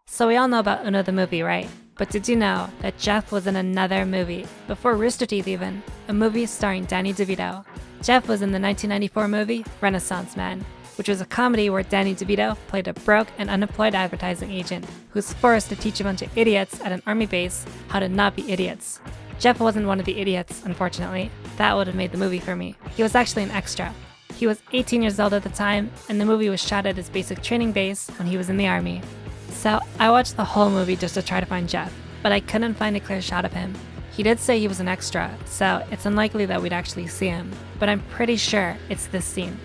So we all know about Uno the movie, right? But did you know that Geoff was in another movie, before Rooster Teeth even, a movie starring Danny DeVito? Geoff was in the 1994 movie Renaissance Man, which was a comedy where Danny DeVito played a broke and unemployed advertising agent who's forced to teach a bunch of idiots at an army base how to not be idiots. Geoff wasn't one of the idiots, unfortunately. That would have made the movie for me. He was actually an extra. He was 18 years old at the time, and the movie was shot at his basic training base when he was in the army. So I watched the whole movie just to try to find Geoff, but I couldn't find a clear shot of him. He did say he was an extra, so it's unlikely that we'd actually see him, but I'm pretty sure it's this scene.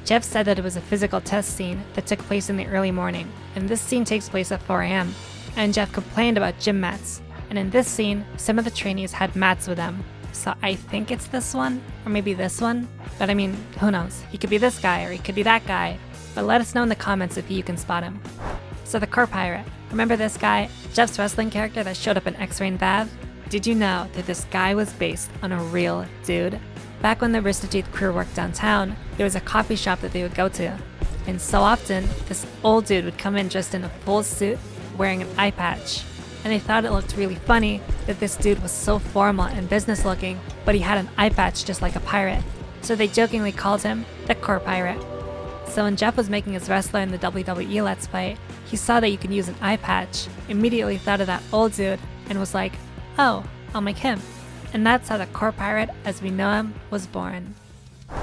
Geoff said that it was a physical test scene that took place in the early morning, and this scene takes place at 4 a.m. And Geoff complained about gym mats, and in this scene, some of the trainees had mats with them. So I think it's this one, or maybe this one, but I mean, who knows? He could be this guy, or he could be that guy, but let us know in the comments if you can spot him. So the Core Pirate, remember this guy, Geoff's wrestling character that showed up in X-Ray and Vav? Did you know that this guy was based on a real dude? Back when the Rooster Teeth crew worked downtown, there was a coffee shop that they would go to. And so often, this old dude would come in dressed in a full suit, wearing an eye patch. And they thought it looked really funny that this dude was so formal and business looking, but he had an eye patch just like a pirate. So they jokingly called him the Core Pirate. So when Geoff was making his wrestler in the WWE Let's Play, he saw that you could use an eye patch, immediately thought of that old dude, and was like, oh, I'll make him. And that's how the Core Pirate, as we know him, was born.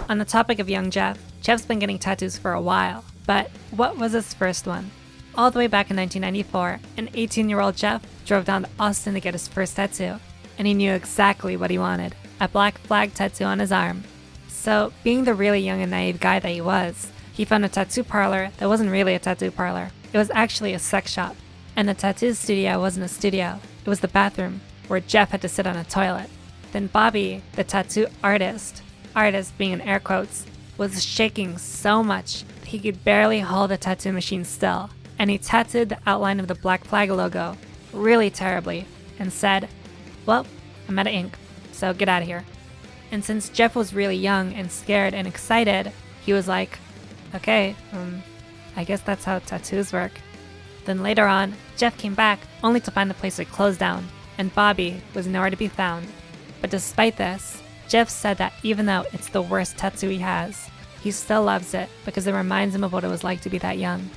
On the topic of young Geoff, Geoff's been getting tattoos for a while, but what was his first one? All the way back in 1994, an 18-year-old Geoff drove down to Austin to get his first tattoo, and he knew exactly what he wanted, a black flag tattoo on his arm. So, being the really young and naive guy that he was, he found a tattoo parlor that wasn't really a tattoo parlor. It was actually a sex shop. And the tattoo studio wasn't a studio, it was the bathroom, where Geoff had to sit on a toilet. Then Bobby, the tattoo artist being in air quotes, was shaking so much that he could barely hold the tattoo machine still. And he tattooed the outline of the Black Flag logo really terribly and said, well, I'm out of ink, so get out of here. And since Geoff was really young and scared and excited, he was like, okay, I guess that's how tattoos work. Then later on, Geoff came back only to find the place had closed down, and Bobby was nowhere to be found. But despite this, Geoff said that even though it's the worst tattoo he has, he still loves it because it reminds him of what it was like to be that young.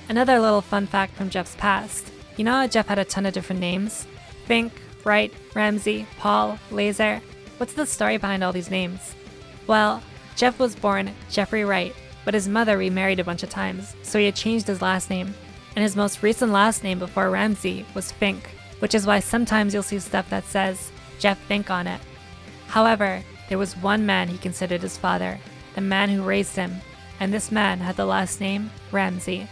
Another little fun fact from Geoff's past. You know how Geoff had a ton of different names? Fink, Wright, Ramsey, Paul, Laser. What's the story behind all these names? Well, Geoff was born Jeffrey Wright, but his mother remarried a bunch of times, so he had changed his last name. And his most recent last name before Ramsey was Fink, which is why sometimes you'll see stuff that says Geoff Fink on it. However, there was one man he considered his father, the man who raised him, and this man had the last name Ramsey.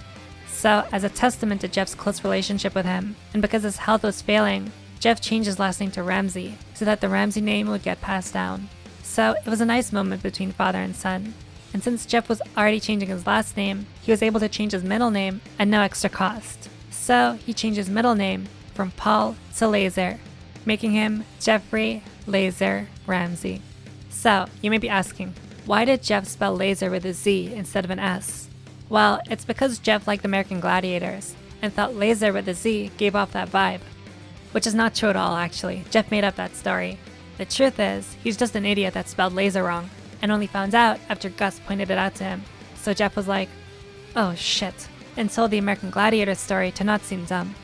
So, as a testament to Geoff's close relationship with him, and because his health was failing, Geoff changed his last name to Ramsey so that the Ramsey name would get passed down. So, it was a nice moment between father and son. And since Geoff was already changing his last name, he was able to change his middle name at no extra cost. So, he changed his middle name from Paul to Laser, making him Jeffrey Laser Ramsey. So, you may be asking, why did Geoff spell laser with a Z instead of an S? Well, it's because Geoff liked American Gladiators and thought laser with a Z gave off that vibe. Which is not true at all, actually. Geoff made up that story. The truth is, he's just an idiot that spelled laser wrong, and only found out after Gus pointed it out to him. So Geoff was like, oh shit, and told the American Gladiator story to not seem dumb.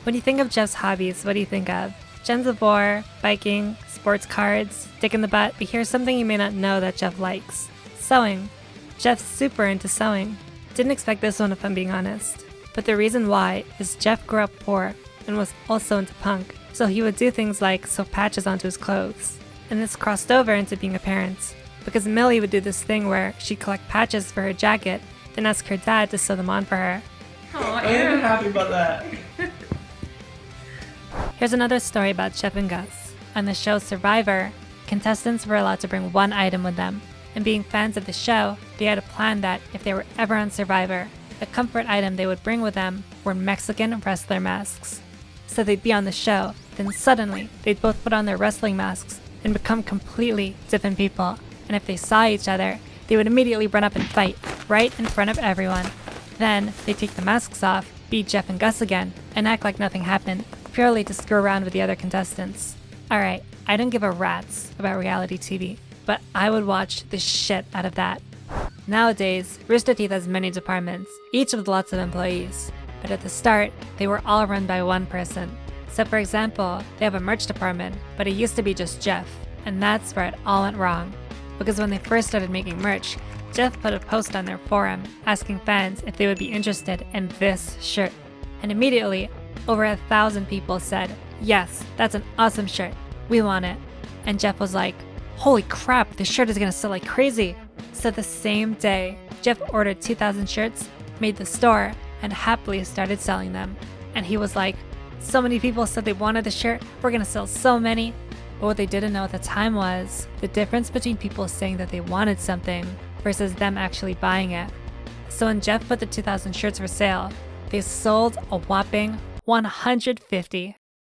When you think of Geoff's hobbies, what do you think of? Gems of War, biking, sports cards, dick in the butt, but here's something you may not know that Geoff likes. Sewing. Geoff's super into sewing. Didn't expect this one if I'm being honest. But the reason why is Geoff grew up poor and was also into punk, so he would do things like sew patches onto his clothes. And this crossed over into being a parent, because Millie would do this thing where she'd collect patches for her jacket, then ask her dad to sew them on for her. Aw, I'm happy about that. Here's another story about Geoff and Gus. On the show Survivor, contestants were allowed to bring one item with them, and being fans of the show, they had a plan that if they were ever on Survivor, the comfort item they would bring with them were Mexican wrestler masks. So they'd be on the show, then suddenly they'd both put on their wrestling masks and become completely different people. And if they saw each other, they would immediately run up and fight, right in front of everyone. Then they take the masks off, beat Geoff and Gus again, and act like nothing happened, purely to screw around with the other contestants. Alright, I don't give a rat's about reality TV, but I would watch the shit out of that. Nowadays, Rooster Teeth has many departments, each with lots of employees. But at the start, they were all run by one person. So for example, they have a merch department, but it used to be just Geoff. And that's where it all went wrong. Because when they first started making merch, Geoff put a post on their forum asking fans if they would be interested in this shirt. And immediately, over 1,000 people said, "Yes, that's an awesome shirt. We want it." And Geoff was like, "Holy crap, this shirt is gonna sell like crazy." So the same day, Geoff ordered 2,000 shirts, made the store, and happily started selling them. And he was like, "So many people said they wanted the shirt, we're gonna sell so many." But what they didn't know at the time was the difference between people saying that they wanted something versus them actually buying it. So when Geoff put the 2,000 shirts for sale, they sold a whopping 150.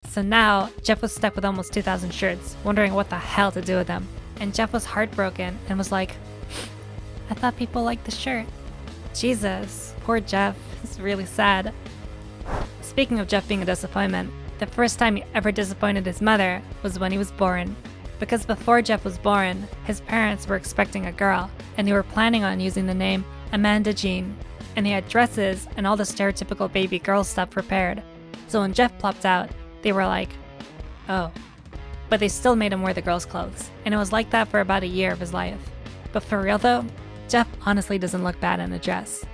So now, Geoff was stuck with almost 2,000 shirts, wondering what the hell to do with them. And Geoff was heartbroken and was like, "I thought people liked the shirt." Jesus, poor Geoff. It's really sad. Speaking of Geoff being a disappointment, the first time he ever disappointed his mother was when he was born. Because before Geoff was born, his parents were expecting a girl, and they were planning on using the name Amanda Jean, and they had dresses and all the stereotypical baby girl stuff prepared. So when Geoff plopped out, they were like, "Oh." But they still made him wear the girl's clothes, and it was like that for about a year of his life. But for real though, Geoff honestly doesn't look bad in a dress.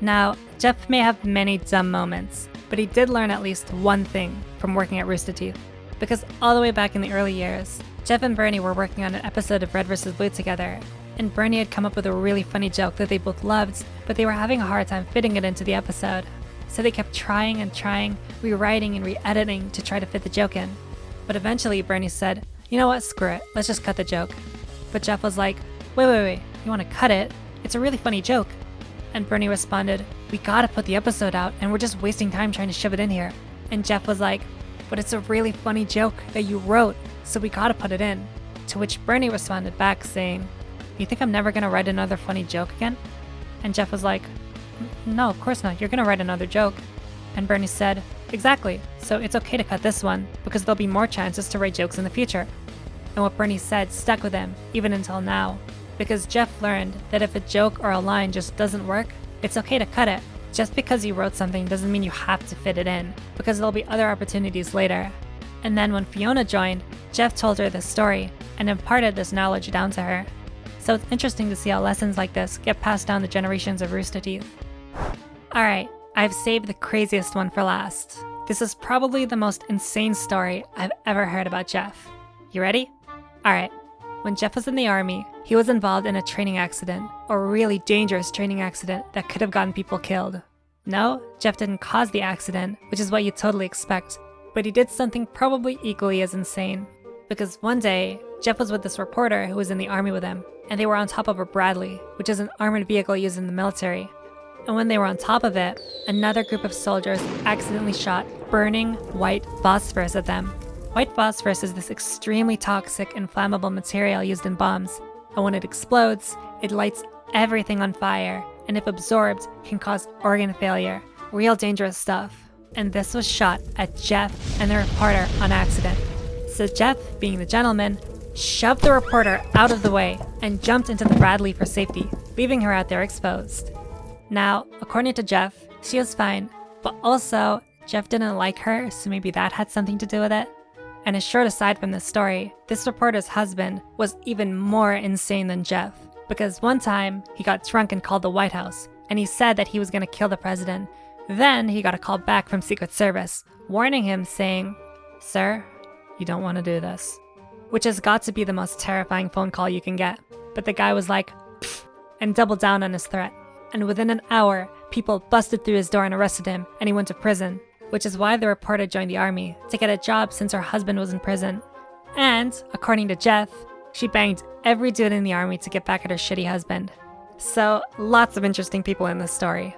Now, Geoff may have many dumb moments, but he did learn at least one thing from working at Rooster Teeth. Because all the way back in the early years, Geoff and Bernie were working on an episode of Red vs. Blue together, and Bernie had come up with a really funny joke that they both loved, but they were having a hard time fitting it into the episode. So they kept trying and trying, rewriting and re-editing to try to fit the joke in. But eventually Bernie said, "You know what, screw it, let's just cut the joke." But Geoff was like, wait, you want to cut it? It's a really funny joke." And Bernie responded, "We gotta put the episode out, and we're just wasting time trying to shove it in here." And Geoff was like, "But it's a really funny joke that you wrote, so we gotta put it in." To which Bernie responded back saying, "You think I'm never gonna write another funny joke again?" And Geoff was like, "No, of course not, you're gonna write another joke." And Bernie said, "Exactly, so it's okay to cut this one, because there'll be more chances to write jokes in the future." And what Bernie said stuck with him, even until now. Because Geoff learned that if a joke or a line just doesn't work, it's okay to cut it. Just because you wrote something doesn't mean you have to fit it in, because there'll be other opportunities later. And then when Fiona joined, Geoff told her this story and imparted this knowledge down to her. So it's interesting to see how lessons like this get passed down the generations of Rooster Teeth. Alright, I've saved the craziest one for last. This is probably the most insane story I've ever heard about Geoff. You ready? Alright. When Geoff was in the army, he was involved in a training accident, a really dangerous training accident that could have gotten people killed. No, Geoff didn't cause the accident, which is what you'd totally expect, but he did something probably equally as insane. Because one day, Geoff was with this reporter who was in the army with him, and they were on top of a Bradley, which is an armored vehicle used in the military. And when they were on top of it, another group of soldiers accidentally shot burning white phosphorus at them. White phosphorus is this extremely toxic and flammable material used in bombs, and when it explodes, it lights everything on fire, and if absorbed, can cause organ failure. Real dangerous stuff. And this was shot at Geoff and the reporter on accident. So Geoff, being the gentleman, shoved the reporter out of the way and jumped into the Bradley for safety, leaving her out there exposed. Now, according to Geoff, she was fine, but also, Geoff didn't like her, so maybe that had something to do with it. And a short aside from this story, this reporter's husband was even more insane than Geoff, because one time he got drunk and called the White House, and he said that he was going to kill the president. Then he got a call back from Secret Service, warning him saying, "Sir, you don't want to do this." Which has got to be the most terrifying phone call you can get. But the guy was like, "Pfft," and doubled down on his threat. And within an hour, people busted through his door and arrested him, and he went to prison. Which is why the reporter joined the army, to get a job since her husband was in prison. And, according to Geoff, she banged every dude in the army to get back at her shitty husband. So, lots of interesting people in this story.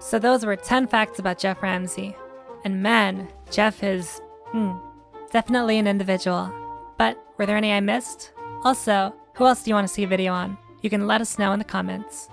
So those were 10 facts about Geoff Ramsey. And man, Geoff is, definitely an individual. But, were there any I missed? Also, who else do you want to see a video on? You can let us know in the comments.